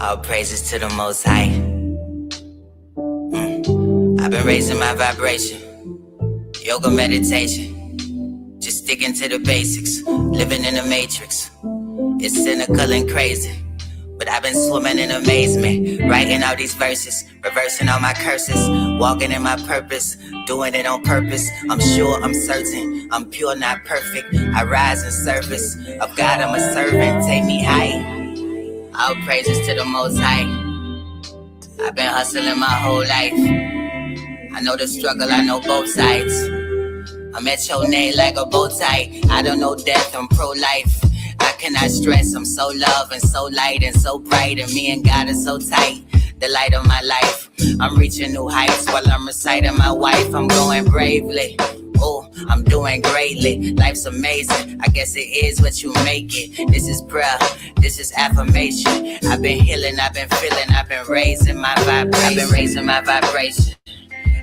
All praises to the Most High. I've been raising my vibration. Yoga meditation. Just sticking to the basics. Living in the matrix. It's cynical and crazy, but I've been swimming in amazement. Writing all these verses, reversing all my curses. Walking in my purpose, doing it on purpose. I'm sure, I'm certain, I'm pure, not perfect. I rise in service of God, I'm a servant. Take me high. All praises to the Most High. I've been hustling my whole life. I know the struggle, I know both sides. I'm at your neck like a bow tie. I don't know death, I'm pro-life. I cannot stress, I'm so love and so light and so bright. And me and God are so tight, the light of my life. I'm reaching new heights while I'm reciting my wife. I'm going bravely. Oh, I'm doing greatly. Life's amazing. I guess it is what you make it. This is prayer. This is affirmation. I've been healing. I've been feeling. I've been raising my vibration. I've been raising my vibration.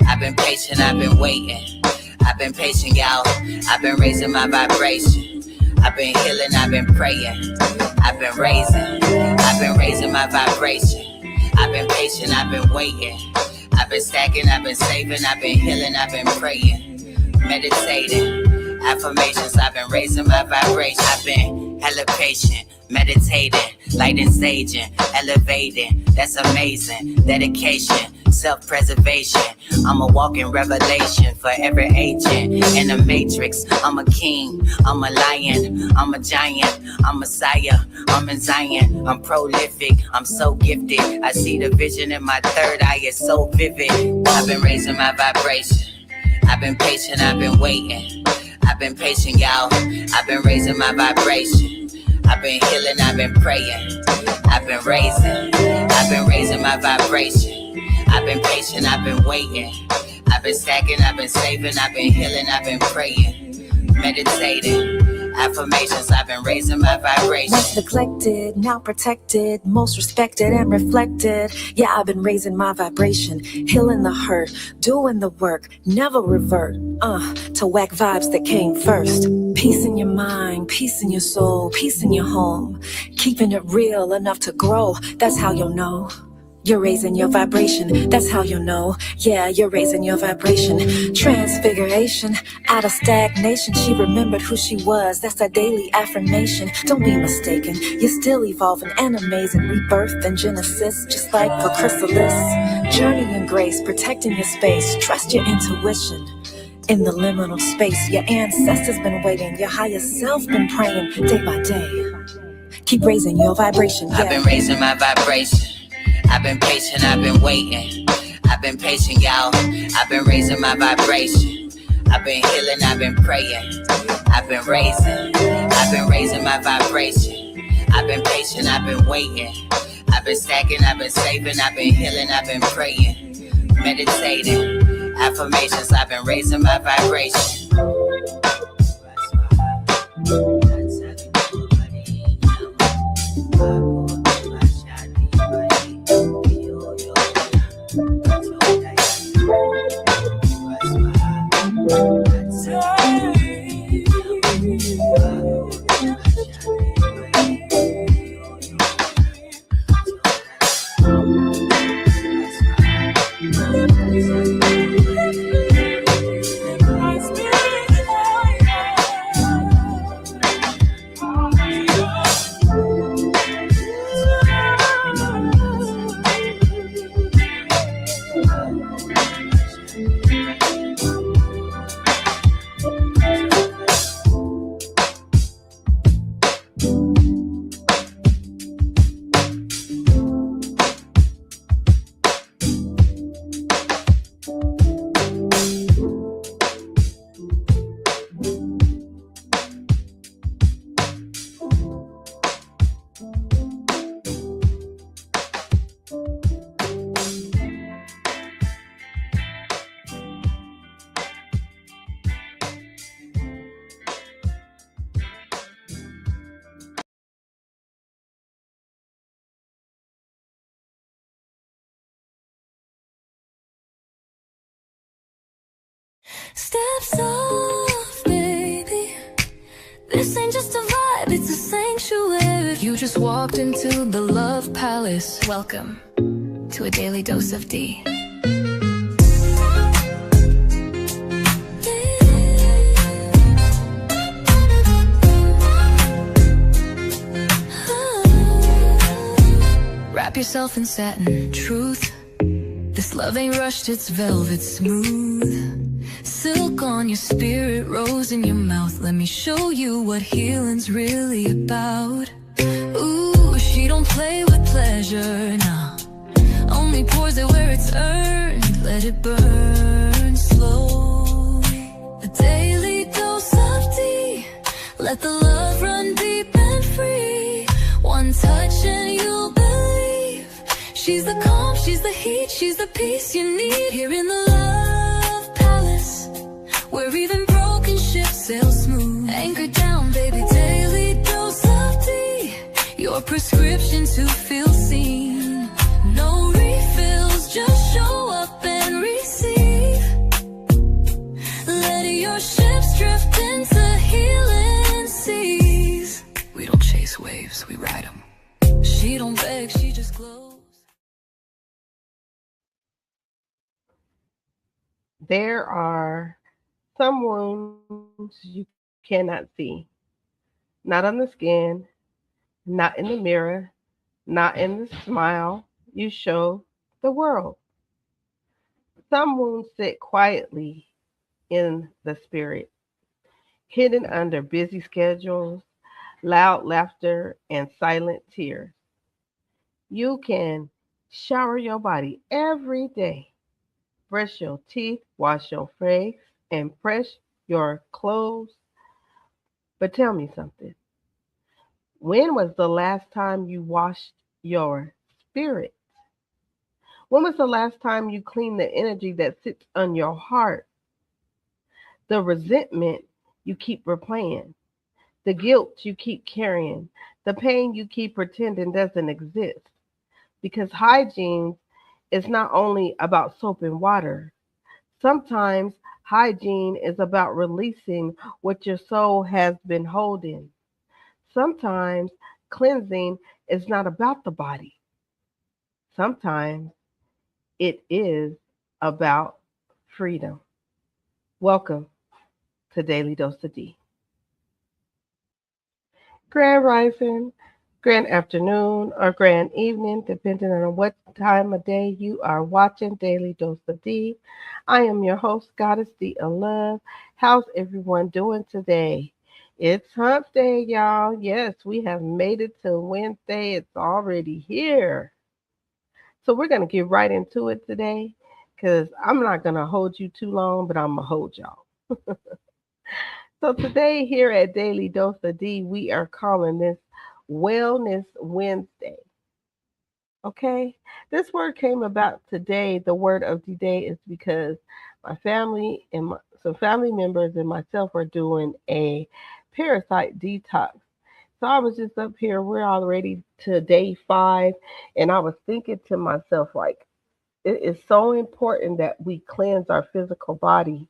I've been patient. I've been waiting. I've been patient, y'all. I've been raising my vibration. I've been healing. I've been praying. I've been raising. I've been raising my vibration. I've been patient. I've been waiting. I've been stacking. I've been saving. I've been healing. I've been praying. Meditating, affirmations, I've been raising my vibration. I've been hella patient, meditating, light and saging, elevating, that's amazing. Dedication, self-preservation, I'm a walking revelation for every agent in the matrix. I'm a king, I'm a lion, I'm a giant, I'm Messiah, I'm in Zion, I'm prolific, I'm so gifted. I see the vision in my third eye, it's so vivid. I've been raising my vibration. I've been patient, I've been waiting. I've been patient, y'all. I've been raising my vibration. I've been healing, I've been praying. I've been raising my vibration. I've been patient, I've been waiting. I've been stacking, I've been saving, I've been healing, I've been praying. Meditating, affirmations, I've been raising my vibration. Once neglected, now protected, most respected and reflected. Yeah, I've been raising my vibration, healing the hurt, doing the work, never revert. To whack vibes that came first. Peace in your mind, peace in your soul, peace in your home. Keeping it real enough to grow, that's how you'll know. You're raising your vibration, that's how you know. Yeah, you're raising your vibration. Transfiguration, out of stagnation. She remembered who she was, that's a daily affirmation. Don't be mistaken, you're still evolving and amazing. Rebirth and Genesis, just like a chrysalis. Journey in grace, protecting your space. Trust your intuition. In the liminal space, your ancestors been waiting. Your higher self been praying day by day. Keep raising your vibration. Yeah. I've been raising my vibration. I've been patient, I've been waiting. I've been patient, y'all. I've been raising my vibration. I've been healing, I've been praying. I've been raising my vibration. I've been patient, I've been waiting. I've been stacking, I've been saving, I've been healing, I've been praying. Meditating, affirmations, I've been raising my vibration. Steps off, baby. This ain't just a vibe. You just walked into the Love Palace. Welcome to a Daily Dose of Dee. Wrap yourself in satin truth. This love ain't rushed, it's velvet smooth. Silk on your spirit, rose in your mouth. Let me show you what healing's really about. Ooh, she don't play with pleasure, nah. Only pours it where it's earned. Let it burn slow. A daily dose of Dee. Let the love run deep and free. One touch and you'll believe. She's the calm, she's the heat, she's the peace you need. Here in the Love Palace, where even broken ships sail smooth. Anchor down, baby, daily dose of Dee. Your prescription to feel seen. No refills, just show up and receive. Let your ships drift into healing seas. We don't chase waves, we ride them. She don't beg, she just glows. There are some wounds you cannot see. Not on the skin, not in the mirror, not in the smile you show the world. Some wounds sit quietly in the spirit, hidden under busy schedules, loud laughter, and silent tears. You can shower your body every day, brush your teeth, wash your face, and press your clothes. But tell me something. When was the last time you washed your spirit? When was the last time you cleaned the energy that sits on your heart? The resentment you keep replaying, the guilt you keep carrying, the pain you keep pretending doesn't exist. Because hygiene is not only about soap and water. Sometimes hygiene is about releasing what your soul has been holding. Sometimes cleansing is not about the body. Sometimes it is about freedom. Welcome to Daily Dose of Dee. Grand rising, grand afternoon, or grand evening, depending on what time of day you are watching Daily Dose of Dee. I am your host, Goddessdee of Love. How's everyone doing today? It's hump day, y'all. Yes, we have made it to Wednesday. It's already here. So we're going to get right into it today because I'm not going to hold you too long, but I'm going to hold y'all. So today here at Daily Dose of Dee, we are calling this Wellness Wednesday. Okay? This word came about today. The word of the day is because my family and some family members and myself are doing a parasite detox. So I was just up here. We're already to day 5, and I was thinking to myself, like, it is so important that we cleanse our physical body.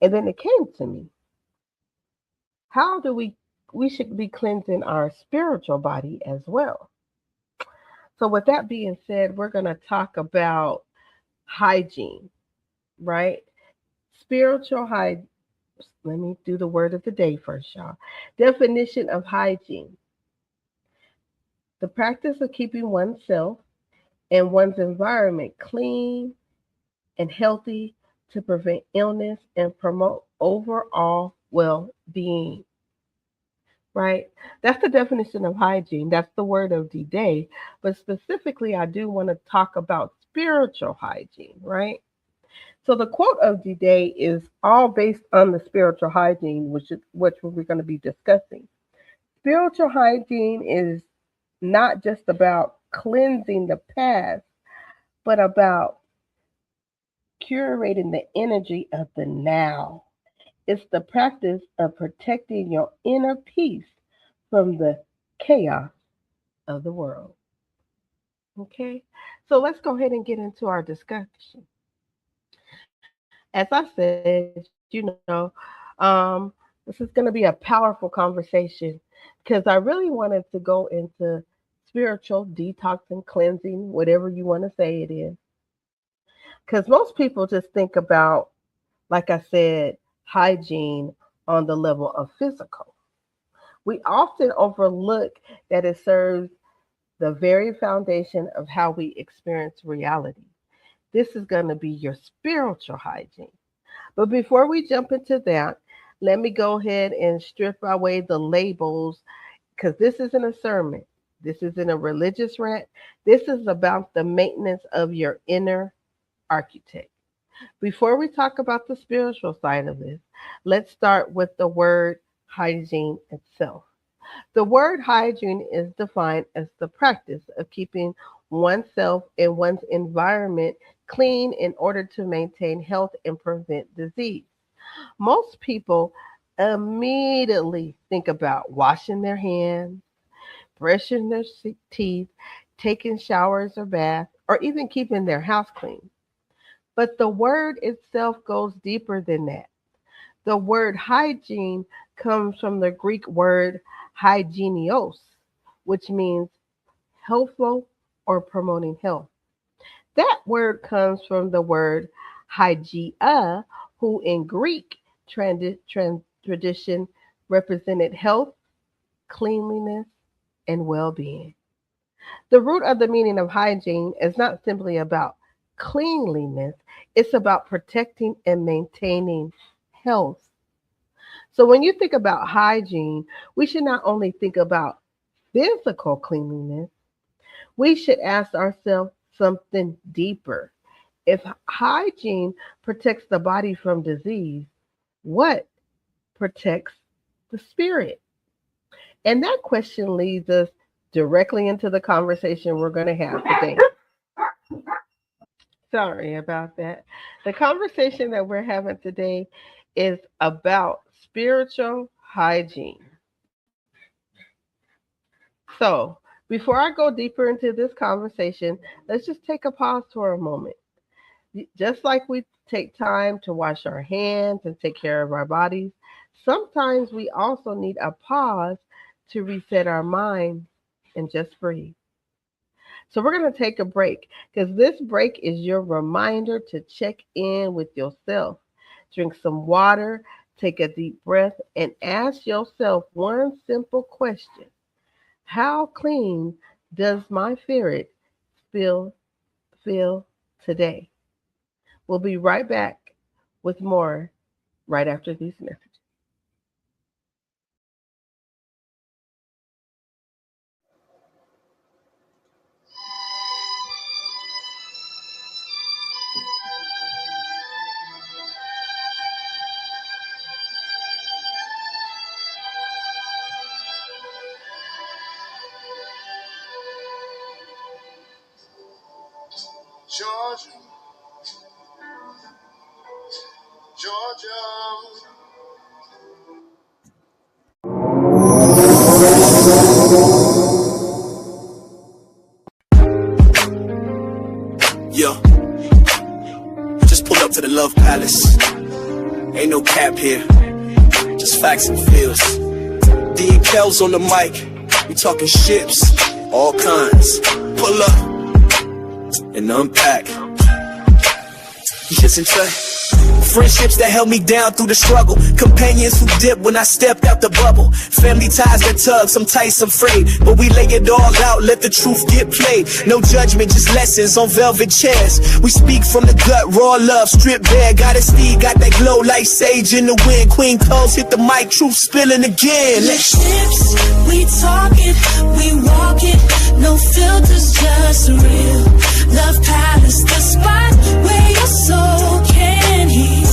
And then it came to me, how do we should be cleansing our spiritual body as well. So with that being said, we're going to talk about hygiene, right? Spiritual hygiene. Let me do the word of the day first, y'all. Definition of hygiene: the practice of keeping oneself and one's environment clean and healthy to prevent illness and promote overall well-being. Right? That's the definition of hygiene. That's the word of the day. But specifically, I do want to talk about spiritual hygiene, right? So the quote of the day is all based on the spiritual hygiene, which we're going to be discussing. Spiritual hygiene is not just about cleansing the past, but about curating the energy of the now. It's the practice of protecting your inner peace from the chaos of the world. Okay, so let's go ahead and get into our discussion. As I said, this is going to be a powerful conversation because because I really wanted to go into spiritual detox and cleansing, whatever you want to say it is. Because most people just think about, like I said, hygiene on the level of physical. We often overlook that it serves the very foundation of how we experience reality. This is going to be your spiritual hygiene. But before we jump into that, let me go ahead and strip away the labels because this isn't a sermon. This isn't a religious rant. This is about the maintenance of your inner architect. Before we talk about the spiritual side of this, let's start with the word hygiene itself. The word hygiene is defined as the practice of keeping oneself and one's environment clean in order to maintain health and prevent disease. Most people immediately think about washing their hands, brushing their teeth, taking showers or baths, or even keeping their house clean. But the word itself goes deeper than that. The word hygiene comes from the Greek word hygienios, which means healthful or promoting health. That word comes from the word hygia, who in Greek tradition represented health, cleanliness, and well being. The root of the meaning of hygiene is not simply about cleanliness, it's about protecting and maintaining health. So when you think about hygiene, we should not only think about physical cleanliness, we should ask ourselves something deeper. If hygiene protects the body from disease, what protects the spirit? And that question leads us directly into the conversation we're going to have today. Sorry about that. The conversation that we're having today is about spiritual hygiene. So, before I go deeper into this conversation, let's just take a pause for a moment. Just like we take time to wash our hands and take care of our bodies, sometimes we also need a pause to reset our mind and just breathe. So we're going to take a break because this break is your reminder to check in with yourself. Drink some water, take a deep breath, and ask yourself one simple question. How clean does my spirit feel today? We'll be right back with more right after these messages. Georgia, Georgia. Yeah, just pulled up to the Love Palace. Ain't no cap here, just facts and feels. D and Kel's on the mic, we talking ships, all kinds. Pull up and unpack. Just enjoy. Friendships that held me down through the struggle. Companions who dipped when I stepped out the bubble. Family ties that tug, some tight, some frayed. But we lay it all out, let the truth get played. No judgment, just lessons on velvet chairs. We speak from the gut, raw love, stripped bare. Goddessdee, got that glow like sage in the wind. Queen Coles hit the mic, truth spilling again. Ships, we talk it, we walk it. No filters, just real. Love Palace, the spot where your soul can heal.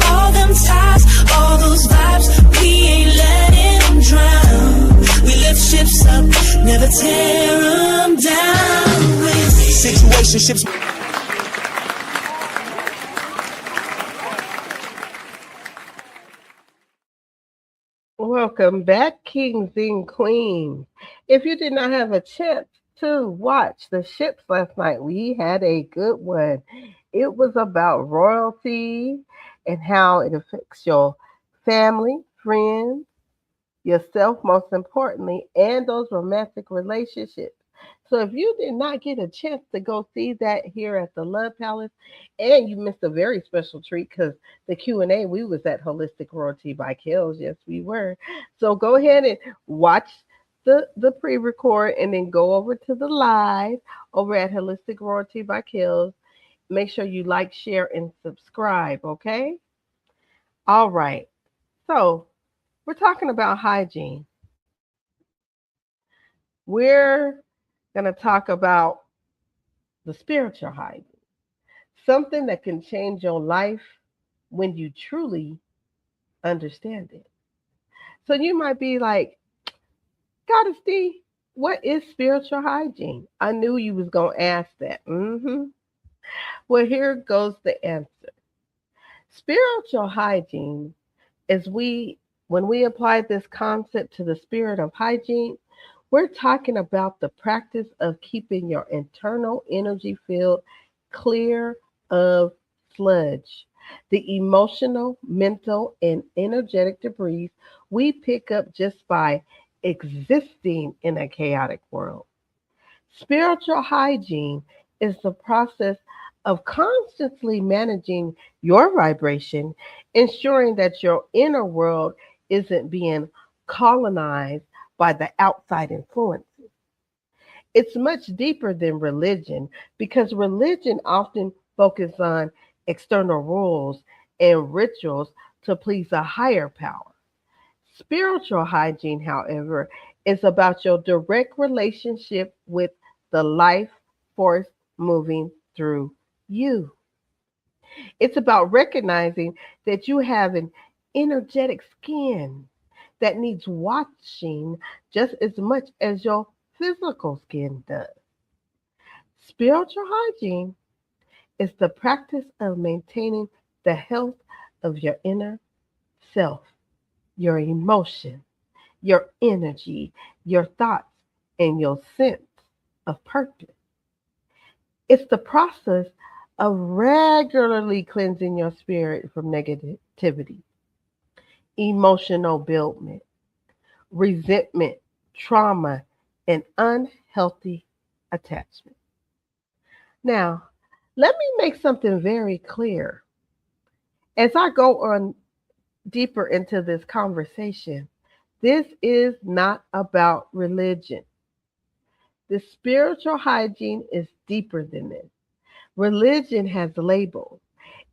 All them ties, all those vibes, we ain't letting them drown. We lift ships up, never tear them down. With Situationships. Welcome back, kings and queens. If you did not have a chance to watch the ships last night, we had a good one. It was about royalty and how it affects your family, friends, yourself most importantly, and those romantic relationships. So if you did not get a chance to go see that here at the Love Palace, and you missed a very special treat because the Q&A, we was at Holistic Royalty by Kills. Yes, we were. So go ahead and watch the pre-record and then go over to the live over at Holistic Royalty by Kills. Make sure you like, share, and subscribe, okay? All right. So we're talking about hygiene. We're going to talk about the spiritual hygiene, something that can change your life when you truly understand it. So you might be like, Goddessdee, what is spiritual hygiene? I knew you was going to ask that. Well, here goes the answer. Spiritual hygiene is when we apply this concept to the spirit of hygiene, we're talking about the practice of keeping your internal energy field clear of sludge, the emotional, mental, and energetic debris we pick up just by existing in a chaotic world. Spiritual hygiene is the process of constantly managing your vibration, ensuring that your inner world isn't being colonized by the outside influences. It's much deeper than religion because religion often focuses on external rules and rituals to please a higher power. Spiritual hygiene, however, is about your direct relationship with the life force moving through you. It's about recognizing that you have an energetic skin that needs washing just as much as your physical skin does. Spiritual hygiene is the practice of maintaining the health of your inner self, your emotion, your energy, your thoughts, and your sense of purpose. It's the process of regularly cleansing your spirit from negativity, emotional buildup, resentment, trauma, and unhealthy attachment. Now, let me make something very clear. As I go on deeper into this conversation, this is not about religion. The spiritual hygiene is deeper than this. Religion has labels.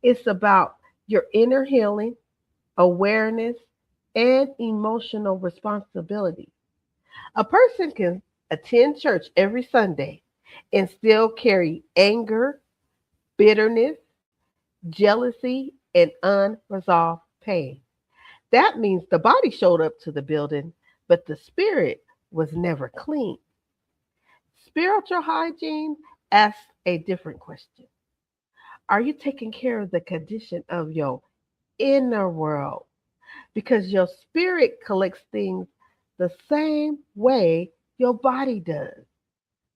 It's about your inner healing, awareness, and emotional responsibility. A person can attend church every Sunday and still carry anger, bitterness, jealousy, and unresolved pain. That means the body showed up to the building, but the spirit was never clean. Spiritual hygiene asks a different question. Are you taking care of the condition of your inner world? Because your spirit collects things the same way your body does.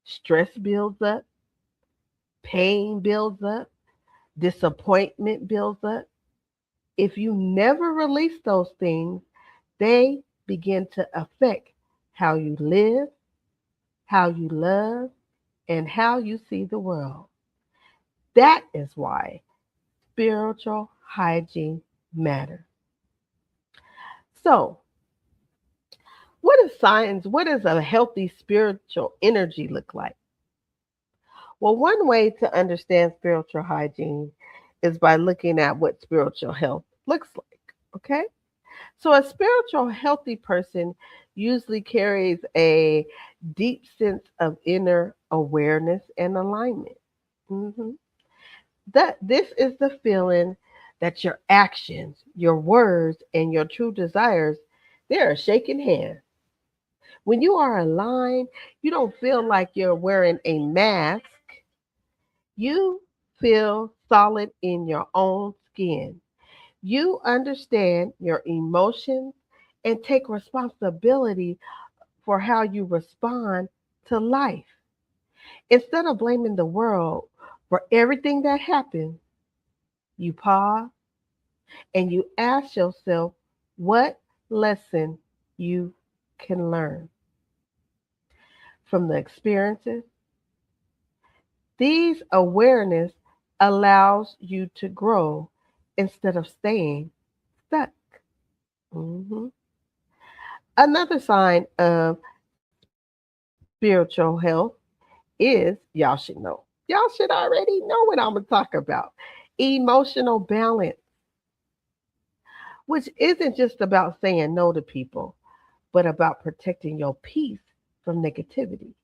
Stress builds up, pain builds up, disappointment builds up. If you never release those things, they begin to affect how you live, how you love, and how you see the world. That is why spiritual hygiene matters. So, what does a healthy spiritual energy look like? Well, one way to understand spiritual hygiene is by looking at what spiritual health looks like. Okay? So, a spiritual healthy person usually carries a deep sense of inner awareness and alignment. Mhm. That this is the feeling that your actions, your words, and your true desires, they are shaking hands. When you are aligned, you don't feel like you're wearing a mask. You feel solid in your own skin. You understand your emotions and take responsibility for how you respond to life. Instead of blaming the world for everything that happens, you pause and you ask yourself, what lesson you can learn from the experiences. These awareness allows you to grow instead of staying stuck. Mhm. Another sign of spiritual health is y'all should know. Y'all should already know what I'm going to talk about. Emotional balance, which isn't just about saying no to people, but about protecting your peace from negativity.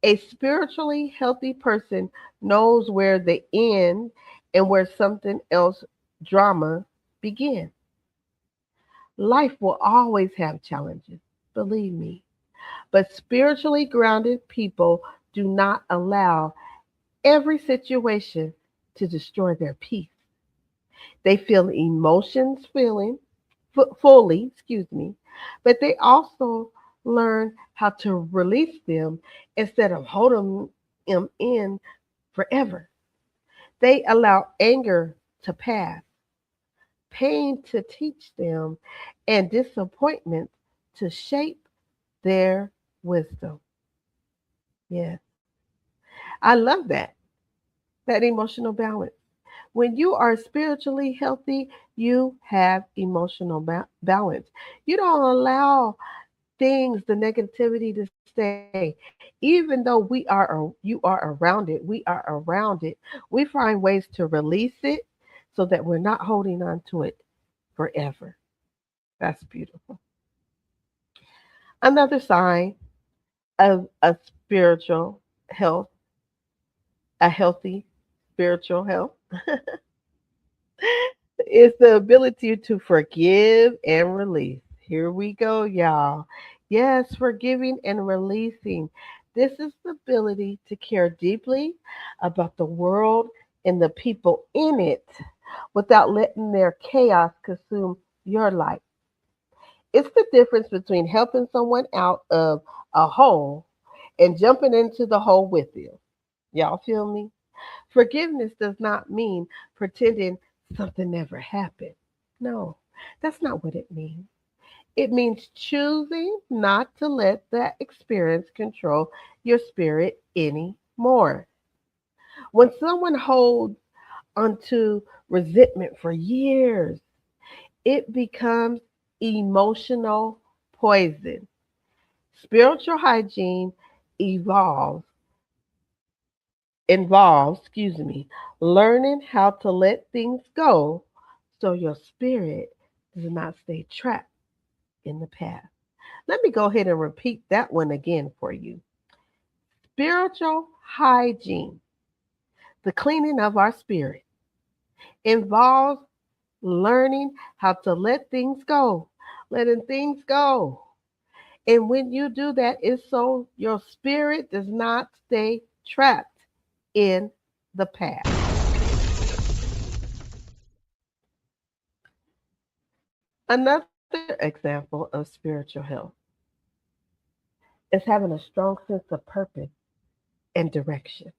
A spiritually healthy person knows where the end and where something else drama begins. Life will always have challenges, believe me. But spiritually grounded people do not allow every situation to destroy their peace. They feel emotions fully, but they also learn how to release them instead of holding them in forever. They allow anger to pass, pain to teach them, and disappointment to shape their wisdom. Yes, I love that emotional balance. When you are spiritually healthy, you have emotional balance. You don't allow things, the negativity to stay. Even though you are around it, we are around it. We find ways to release it so that we're not holding on to it forever. That's beautiful. Another sign of a spiritual health, a healthy spiritual health, is the ability to forgive and release. Here we go, y'all. Yes, forgiving and releasing. This is the ability to care deeply about the world and the people in it without letting their chaos consume your life. It's the difference between helping someone out of a hole and jumping into the hole with them. Y'all feel me? Forgiveness does not mean pretending something never happened. No, that's not what it means. It means choosing not to let that experience control your spirit anymore. When someone holds onto resentment for years, it becomes emotional poison. Spiritual hygiene evolves learning how to let things go so your spirit does not stay trapped in the past. Let me go ahead and repeat that one again for you. Spiritual hygiene, the cleaning of our spirit, involves learning how to let things go, letting things go. And when you do that, it's so your spirit does not stay trapped in the past. Another example of spiritual health is having a strong sense of purpose and direction.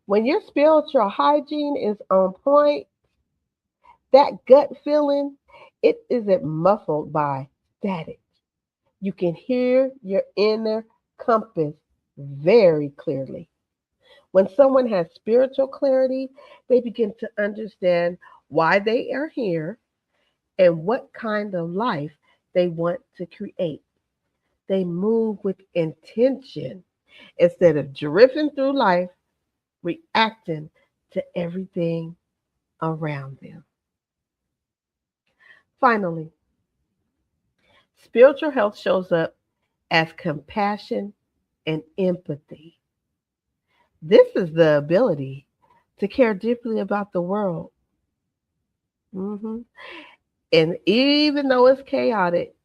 When your spiritual hygiene is on point, that gut feeling, it isn't muffled by static. You can hear your inner compass very clearly. When someone has spiritual clarity, they begin to understand why they are here and what kind of life they want to create. They move with intention instead of drifting through life, reacting to everything around them. Finally, spiritual health shows up as compassion and empathy. This is the ability to care deeply about the world. Mhm. And even though it's chaotic,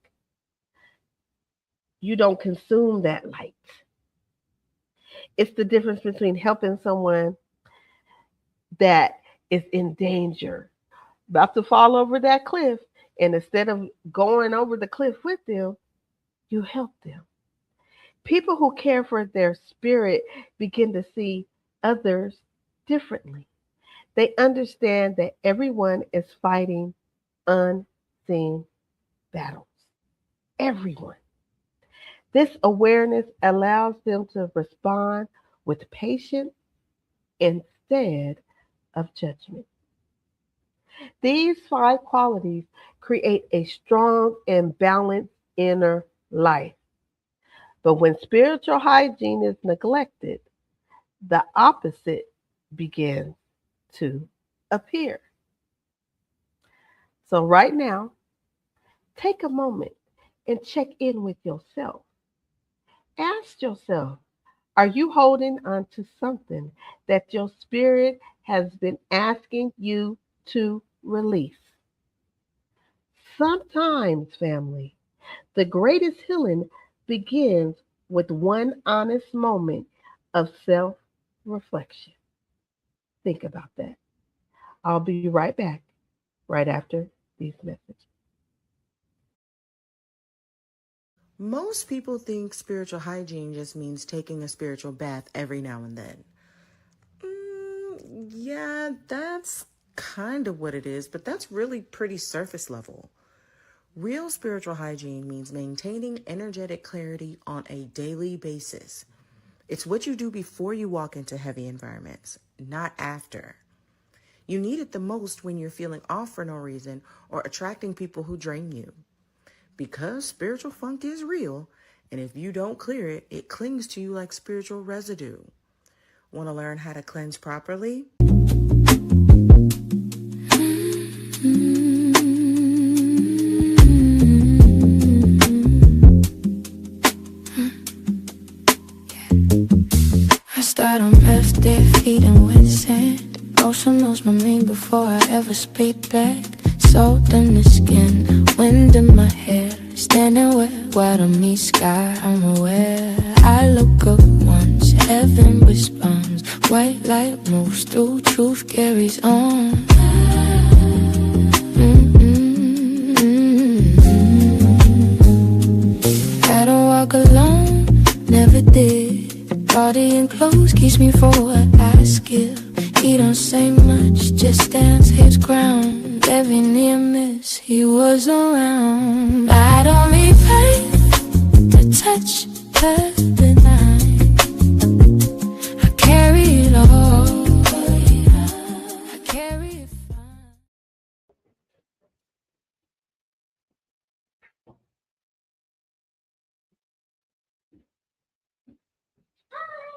you don't consume that light. It's the difference between helping someone that is in danger, about to fall over that cliff, and instead of going over the cliff with them, you help them. People who care for their spirit begin to see others differently. They understand that everyone is fighting unseen battles. everyone. This awareness allows them to respond with patience instead of judgment. These five qualities create a strong and balanced inner life. But when spiritual hygiene is neglected, the opposite begins to appear. So, right now, take a moment and check in with yourself. Ask yourself, are you holding on to something that your spirit has been asking you to release? Sometimes, family, the greatest healing begins with one honest moment of self reflection. Think about that. I'll be right back right after these messages. Most people think spiritual hygiene just means taking a spiritual bath every now and then. Yeah, that's kind of what it is, but that's really pretty surface level. Real spiritual hygiene means maintaining energetic clarity on a daily basis. It's what you do before you walk into heavy environments, not after. You need it the most when you're feeling off for no reason or attracting people who drain you. Because spiritual funk is real, and if you don't clear it, it clings to you like spiritual residue. Want to learn how to cleanse properly? I start on left bare feet and wet sand. Ocean knows my name before I ever speak back. Salt in the skin, wind in my hair. Standing where water meets sky, I'm aware. I look up once, heaven responds. White light moves through, truth carries on. I don't walk alone, never did. Body and clothes keeps me for what I skip. He don't say much, just stands his ground. Every near miss, he was around. I'd only pray to touch her tonight. I carry it all, I carry it fine.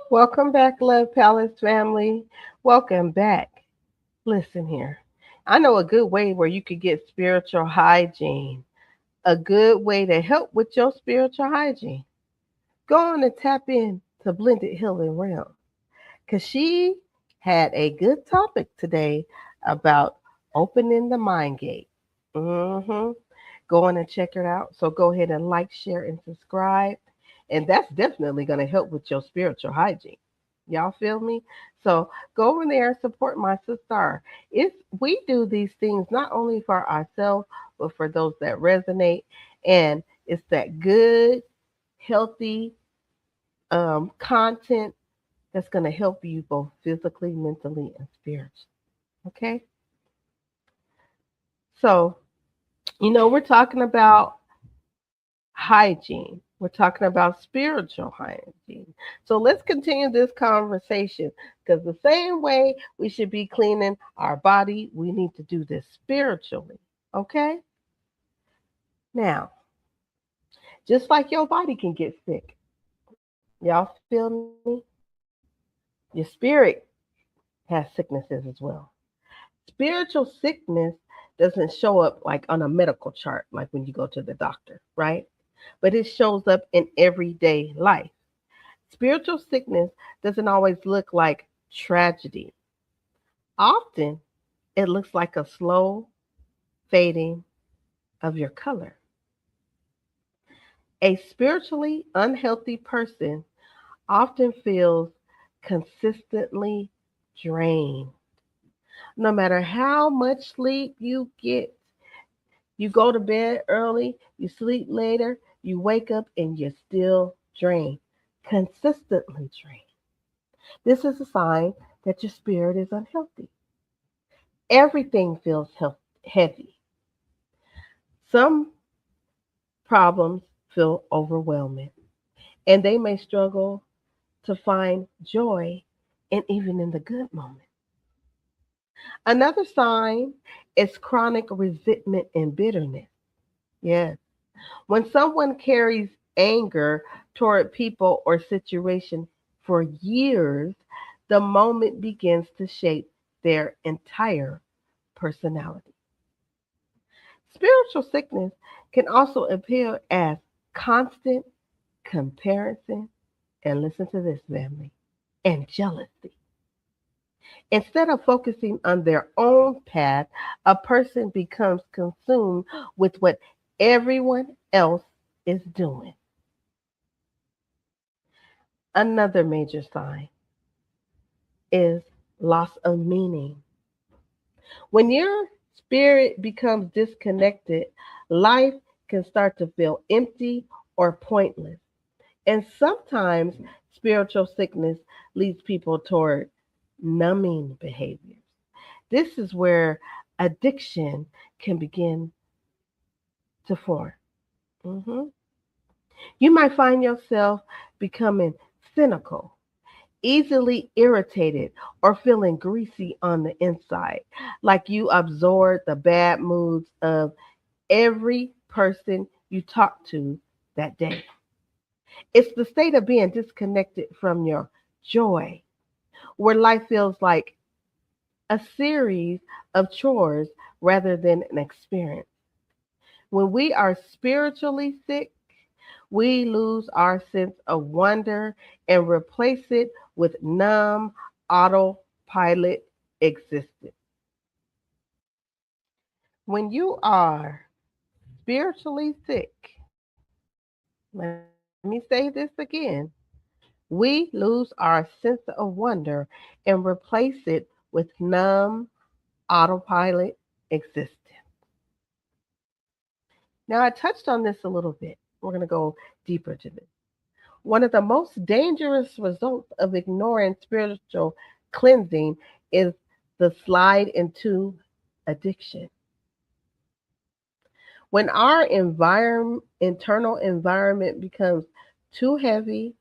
Welcome back, Love Palace family. Welcome back. Listen here. I know a good way where you could get spiritual hygiene, a good way to help with your spiritual hygiene. Go on and tap in to Blended Healing Realm because she had a good topic today about opening the mind gate. Mm-hmm. Go on and check it out. So go ahead and like, share, and subscribe. And that's definitely going to help with your spiritual hygiene. Y'all feel me? So go over there and support my sister. It's we do these things not only for ourselves, but for those that resonate. And it's that good, healthy content that's going to help you both physically, mentally, and spiritually. Okay? So, we're talking about hygiene. We're talking about spiritual hygiene. So let's continue this conversation because the same way we should be cleaning our body, we need to do this spiritually. Okay? Now, just like your body can get sick, y'all feel me? Your spirit has sicknesses as well. Spiritual sickness doesn't show up like on a medical chart, like when you go to the doctor, right? But it shows up in everyday life. Spiritual sickness doesn't always look like tragedy. Often, it looks like a slow fading of your color. A spiritually unhealthy person often feels consistently drained. No matter how much sleep you get, you go to bed early, you sleep later, you wake up and you're still drained, consistently drained. This is a sign that your spirit is unhealthy. Everything feels heavy. Some problems feel overwhelming, and they may struggle to find joy and even in the good moments. Another sign is chronic resentment and bitterness. Yes. When someone carries anger toward people or situation for years, the moment begins to shape their entire personality. Spiritual sickness can also appear as constant comparison, and listen to this, family, and jealousy. Instead of focusing on their own path, a person becomes consumed with what everyone else is doing. Another major sign is loss of meaning. When your spirit becomes disconnected, life can start to feel empty or pointless. And sometimes spiritual sickness leads people toward numbing behaviors. This is where addiction can begin to form. Mhm. You might find yourself becoming cynical, easily irritated, or feeling greasy on the inside, like you absorb the bad moods of every person you talk to that day. It's the state of being disconnected from your joy, where life feels like a series of chores rather than an experience. When we are spiritually sick, we lose our sense of wonder and replace it with numb autopilot existence. When you are spiritually sick, let me say this again. We lose our sense of wonder and replace it with numb autopilot existence. Now, I touched on this a little bit. We're going to go deeper to this. One of the most dangerous results of ignoring spiritual cleansing is the slide into addiction. When our internal environment becomes too heavy,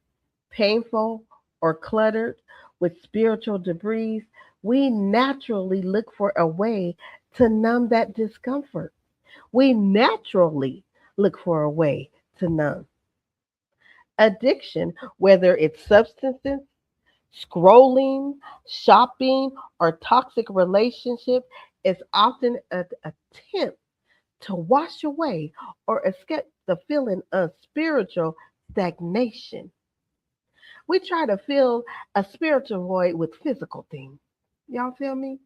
painful, or cluttered with spiritual debris, we naturally look for a way to numb that discomfort. We naturally look for a way to numb. Addiction, whether it's substances, scrolling, shopping, or toxic relationship, is often an attempt to wash away or escape the feeling of spiritual stagnation. We try to fill a spiritual void with physical things. Y'all feel me?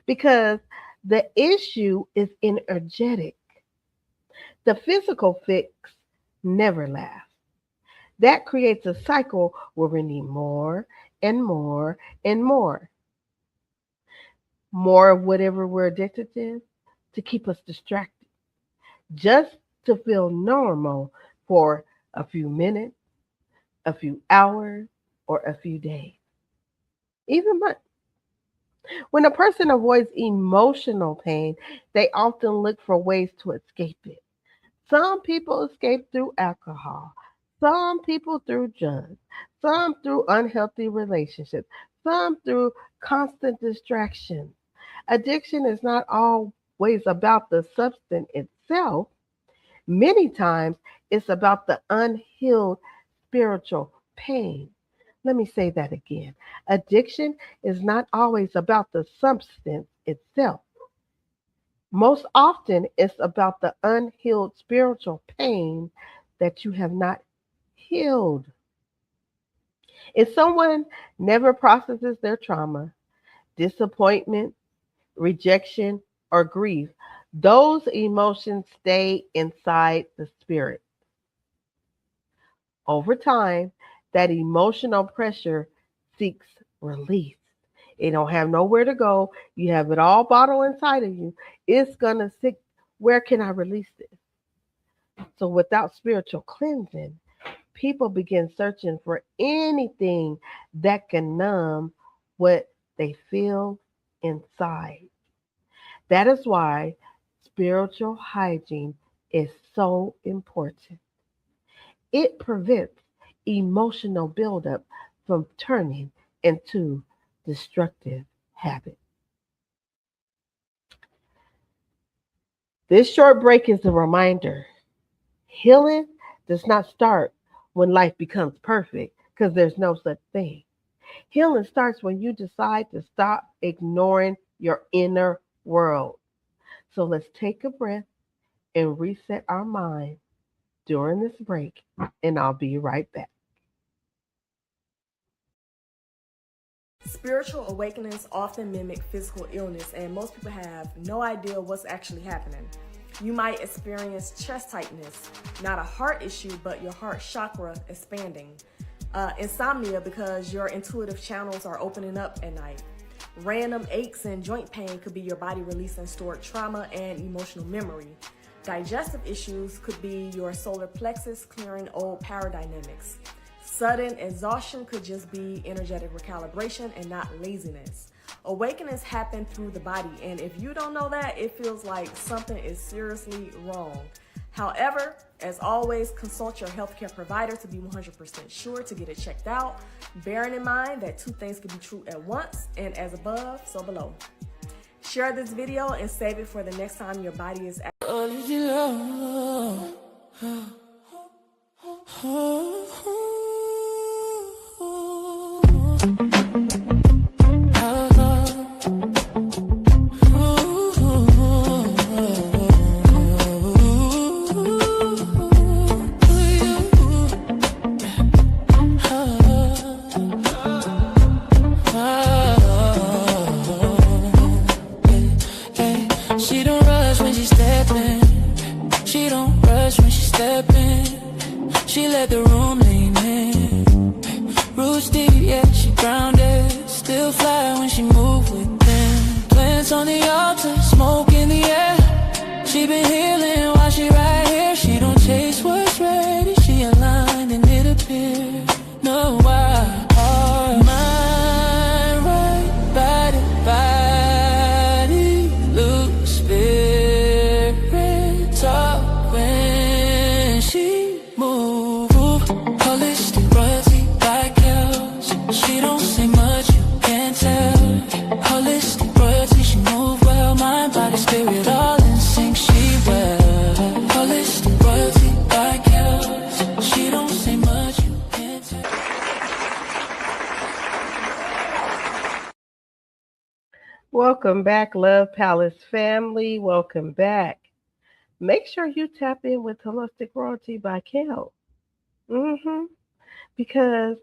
Because the issue is energetic. The physical fix never lasts. That creates a cycle where we need more and more and more. More of whatever we're addicted to keep us distracted, just to feel normal for a few minutes, a few hours, or a few days, even months. When a person avoids emotional pain, they often look for ways to escape it. Some people escape through alcohol, some people through drugs, some through unhealthy relationships, some through constant distraction. Addiction is not always about the substance itself. Many times it's about the unhealed spiritual pain. Let me say that again. Addiction is not always about the substance itself. Most often it's about the unhealed spiritual pain that you have not healed. If someone never processes their trauma, disappointment, rejection, or grief, those emotions stay inside the spirit. Over time, that emotional pressure seeks release. It don't have nowhere to go. You have it all bottled inside of you. It's gonna seek, where can I release this? So without spiritual cleansing, people begin searching for anything that can numb what they feel inside. That is why spiritual hygiene is so important. It prevents emotional buildup from turning into destructive habits. This short break is a reminder. Healing does not start when life becomes perfect because there's no such thing. Healing starts when you decide to stop ignoring your inner world. So let's take a breath and reset our mind during this break, and I'll be right back. Spiritual awakenings often mimic physical illness, and most people have no idea what's actually happening. You might experience chest tightness, not a heart issue, but your heart chakra expanding. Insomnia because your intuitive channels are opening up at night. Random aches and joint pain could be your body releasing stored trauma and emotional memory. Digestive issues could be your solar plexus clearing old power dynamics. Sudden exhaustion could just be energetic recalibration and not laziness. Awakenings happen through the body, and if you don't know that, it feels like something is seriously wrong. However, as always, consult your healthcare provider to be 100% sure to get it checked out, bearing in mind that two things can be true at once, and as above, so below. Share this video and save it for the next time your body is She don't rush when she stepping. She don't rush when she stepping. She let the room lean in. Roots deep, yeah, she grounded. Still fly when she move with them. Plants on the altar, smoke in the air. She been healing while she right here. She don't chase what's ready. She aligned and it appear. No, why? Heart, mind, right, body, loose, spirit, talk when she move. Holistic royalty like cows. She don't say much, you can't tell. Holistic royalty, she move well. Mind, body, spirit, all in sync, she well. Holistic royalty like cows. She don't say much, you can't tell. Welcome back, Love Palace family. Welcome back. Make sure you tap in with Holistic Royalty by Kel. Because,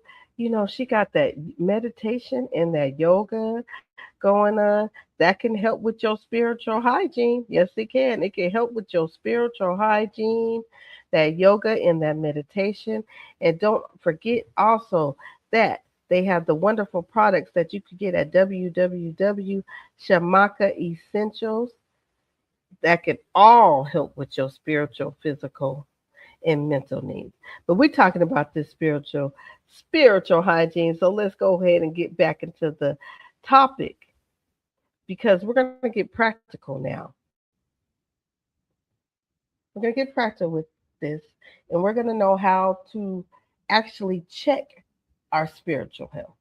she got that meditation and that yoga going on. That can help with your spiritual hygiene. Yes, it can. It can help with your spiritual hygiene, that yoga and that meditation. And don't forget also that they have the wonderful products that you could get at www.shamaka Essentials that can all help with your spiritual, physical, and mental needs. But we're talking about this spiritual hygiene. So let's go ahead and get back into the topic because we're going to get practical now. We're going to get practical with this, and we're going to know how to actually check our spiritual health.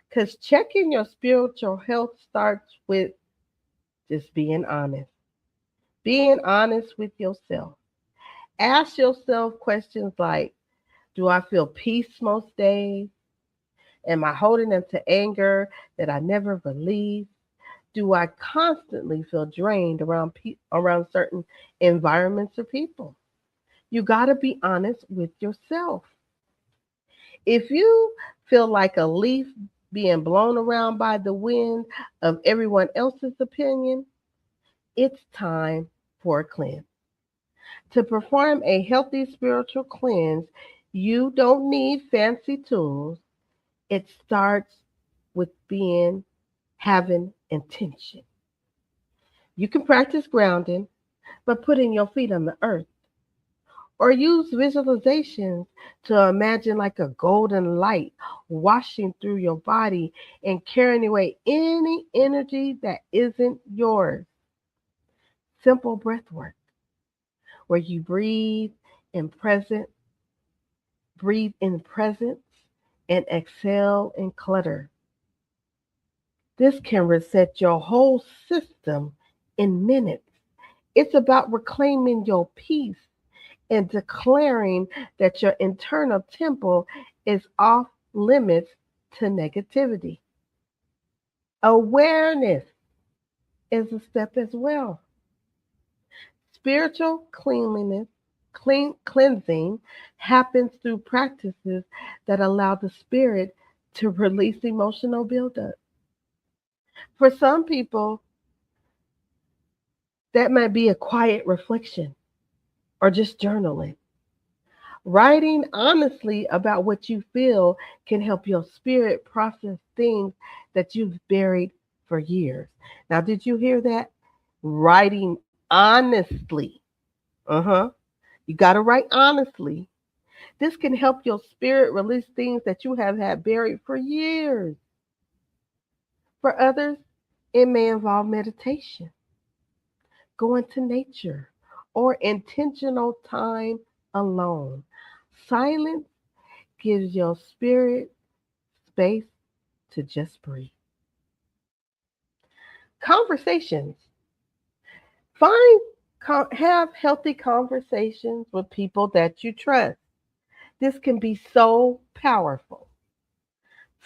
Because checking your spiritual health starts with just being honest. Being honest with yourself. Ask yourself questions like, do I feel peace most days? Am I holding into anger that I never release? Do I constantly feel drained around certain environments or people? You got to be honest with yourself. If you feel like a leaf being blown around by the wind of everyone else's opinion, it's time for a cleanse. To perform a healthy spiritual cleanse, you don't need fancy tools. It starts with having intention. You can practice grounding by putting your feet on the earth, or use visualizations to imagine like a golden light washing through your body and carrying away any energy that isn't yours. Simple breath work where you breathe in present Breathe in presence and exhale in clutter. This can reset your whole system in minutes. It's about reclaiming your peace and declaring that your internal temple is off limits to negativity. Awareness is a step as well. Spiritual cleansing happens through practices that allow the spirit to release emotional buildup. For some people, that might be a quiet reflection or just journaling. Writing honestly about what you feel can help your spirit process things that you've buried for years. Now, did you hear that? Writing honestly. Uh-huh. You got to write honestly. This can help your spirit release things that you have had buried for years. For others, it may involve meditation, going to nature, or intentional time alone. Silence gives your spirit space to just breathe. Conversations. Have healthy conversations with people that you trust. This can be so powerful.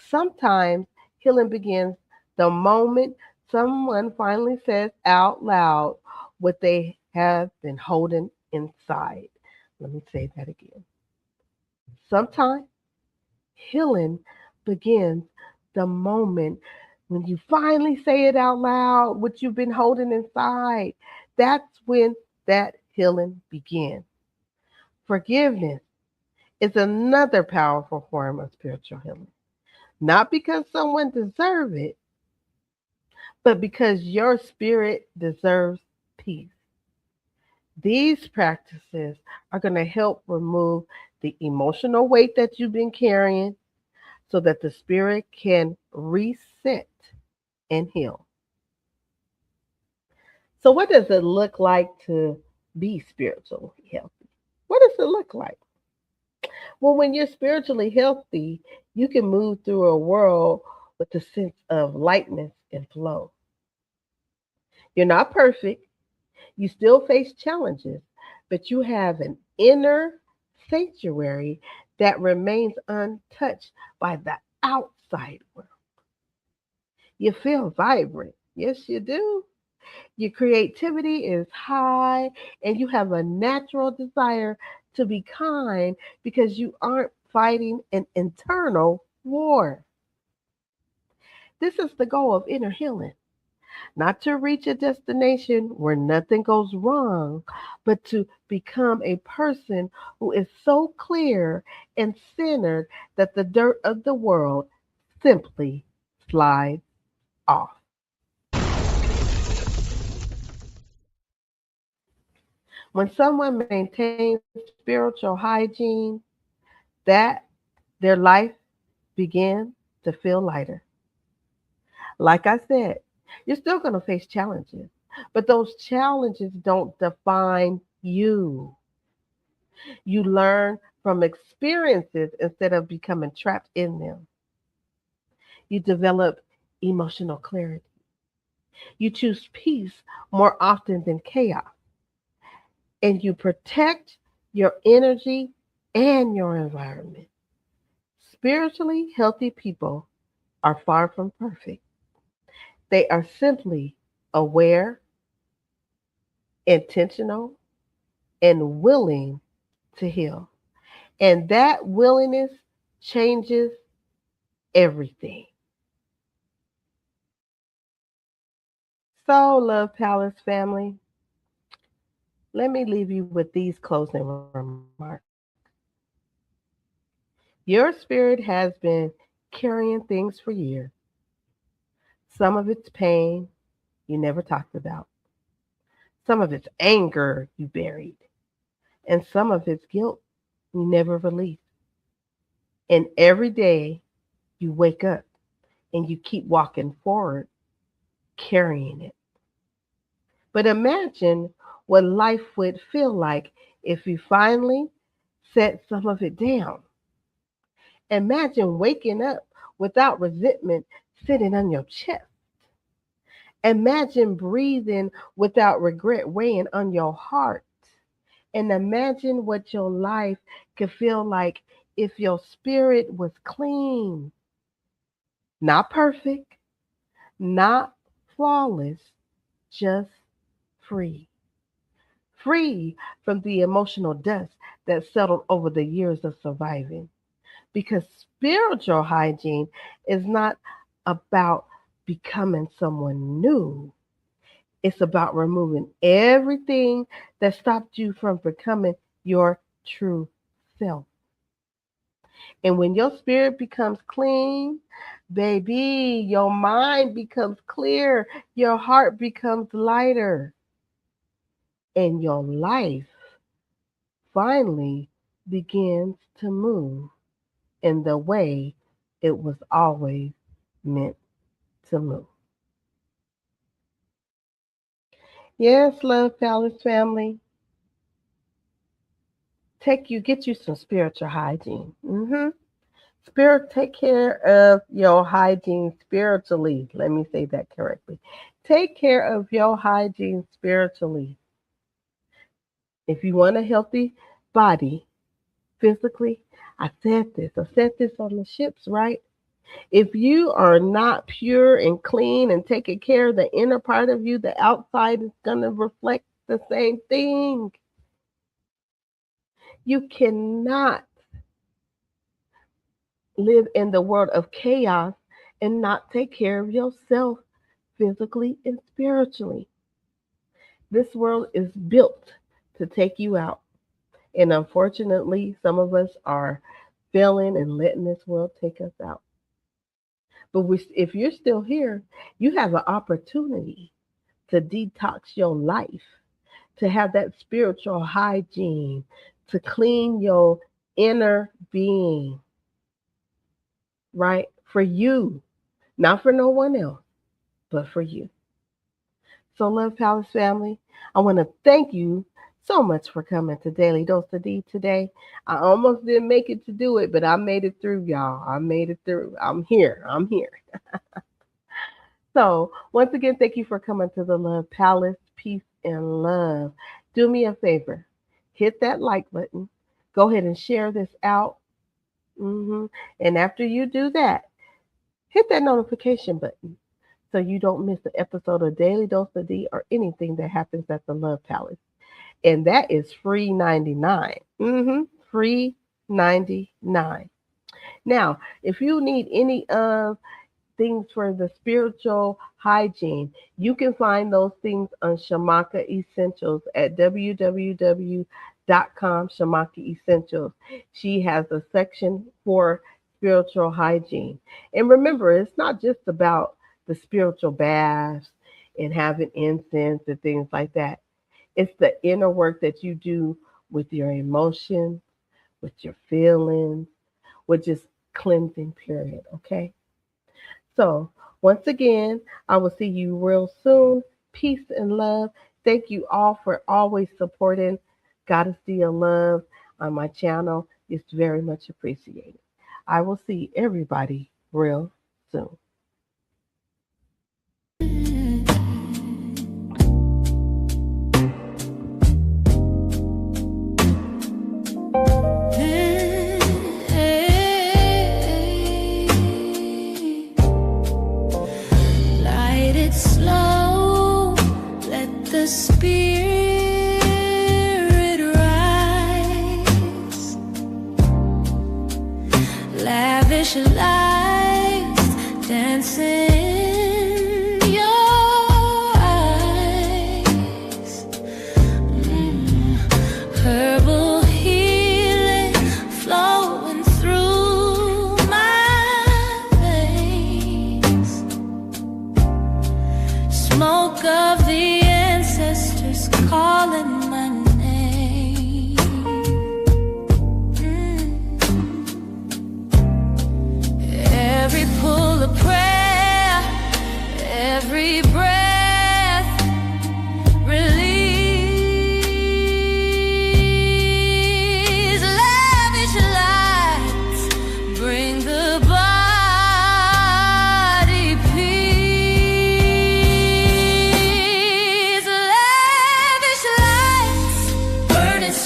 Sometimes healing begins the moment someone finally says out loud what they have been holding inside. Let me say that again. Sometimes healing begins the moment when you finally say it out loud, what you've been holding inside. That's when that healing begins. Forgiveness is another powerful form of spiritual healing. Not because someone deserves it, but because your spirit deserves peace. These practices are going to help remove the emotional weight that you've been carrying so that the spirit can reset and heal. So, what does it look like to be spiritually healthy? What does it look like? Well, when you're spiritually healthy, you can move through a world with a sense of lightness and flow. You're not perfect, you still face challenges, but you have an inner sanctuary that remains untouched by the outside world. You feel vibrant. Yes, you do. Your creativity is high, and you have a natural desire to be kind because you aren't fighting an internal war. This is the goal of inner healing, not to reach a destination where nothing goes wrong, but to become a person who is so clear and centered that the dirt of the world simply slides off. When someone maintains spiritual hygiene, that their life begins to feel lighter. Like I said, you're still going to face challenges, but those challenges don't define you. You learn from experiences instead of becoming trapped in them. You develop emotional clarity. You choose peace more often than chaos. And you protect your energy and your environment. Spiritually healthy people are far from perfect. They are simply aware, intentional, and willing to heal. And that willingness changes everything. So, Love Palace family, let me leave you with these closing remarks. Your spirit has been carrying things for years. Some of it's pain you never talked about, some of it's anger you buried, and some of it's guilt you never released. And every day you wake up and you keep walking forward carrying it. But imagine what life would feel like if you finally set some of it down. Imagine waking up without resentment sitting on your chest. Imagine breathing without regret weighing on your heart. And imagine what your life could feel like if your spirit was clean, not perfect, not flawless, just free. Free from the emotional dust that settled over the years of surviving. Because spiritual hygiene is not about becoming someone new. It's about removing everything that stopped you from becoming your true self. And when your spirit becomes clean, baby, your mind becomes clear, your heart becomes lighter, and your life finally begins to move in the way it was always meant to move. Yes, Love Palace family, get you some spiritual hygiene. Take care of your hygiene spiritually. Let me say that correctly. Take care of your hygiene spiritually. If you want a healthy body physically, I said this on the ships, right? If you are not pure and clean and taking care of the inner part of you, the outside is going to reflect the same thing. You cannot live in the world of chaos and not take care of yourself physically and spiritually. This world is built to take you out. And unfortunately, some of us are failing and letting this world take us out. But if you're still here, you have an opportunity to detox your life, to have that spiritual hygiene, to clean your inner being, right? For you, not for no one else, but for you. So, Love Palace family, I want to thank you so much for coming to Daily Dose of Dee today. I almost didn't make it to do it, but I made it through, y'all. I made it through. I'm here. So, once again, thank you for coming to the Love Palace. Peace and love. Do me a favor. Hit that like button. Go ahead and share this out. And after you do that, hit that notification button so you don't miss an episode of Daily Dose of Dee or anything that happens at the Love Palace. And that is free 99. Free 99. Now, if you need any of things for the spiritual hygiene, you can find those things on Shamaka Essentials at www.com, Shamaka Essentials. She has a section for spiritual hygiene. And remember, it's not just about the spiritual baths and having incense and things like that. It's the inner work that you do with your emotions, with your feelings, with just cleansing, period, okay? So, once again, I will see you real soon. Peace and love. Thank you all for always supporting Goddessdee of Love on my channel. It's very much appreciated. I will see everybody real soon. Spirit rise, lavish lives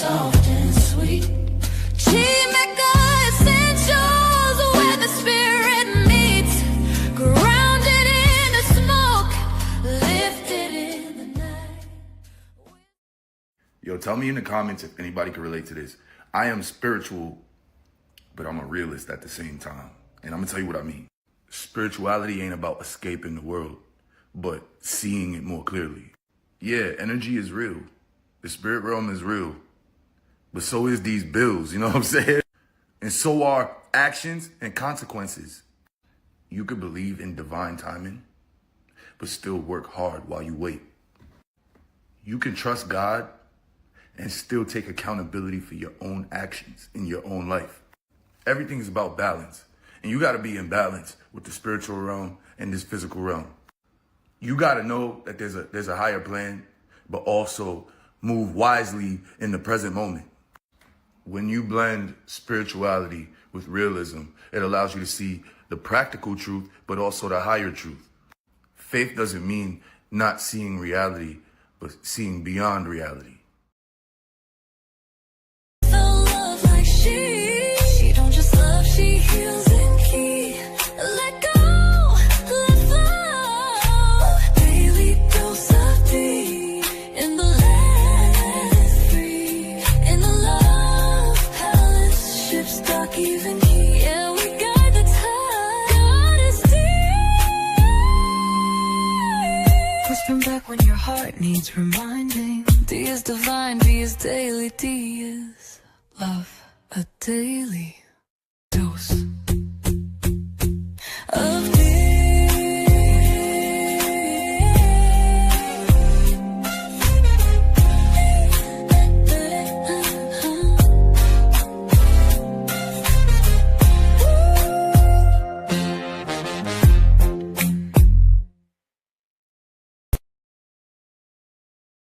soft and sweet. G-Mecca essentials where the spirit meets. Grounded in the smoke, lifted in the night. Yo, tell me in the comments if anybody can relate to this. I am spiritual, but I'm a realist at the same time. And I'm gonna tell you what I mean. Spirituality ain't about escaping the world, but seeing it more clearly. Yeah, energy is real. The spirit realm is real. But so is these bills, you know what I'm saying? And so are actions and consequences. You could believe in divine timing, but still work hard while you wait. You can trust God and still take accountability for your own actions in your own life. Everything is about balance. And you gotta be in balance with the spiritual realm and this physical realm. You gotta know that there's a higher plan, but also move wisely in the present moment. When you blend spirituality with realism, it allows you to see the practical truth, but also the higher truth. Faith doesn't mean not seeing reality, but seeing beyond reality. Love like she don't just love, she heals and key. Let go, let flow. Daily dose of Dee. In the land free, in the love palace, ships dock even key. Yeah, we guide the tide. Goddessdee. Whispering back when your heart needs reminding. D is divine, D is daily, D is love, a daily dose.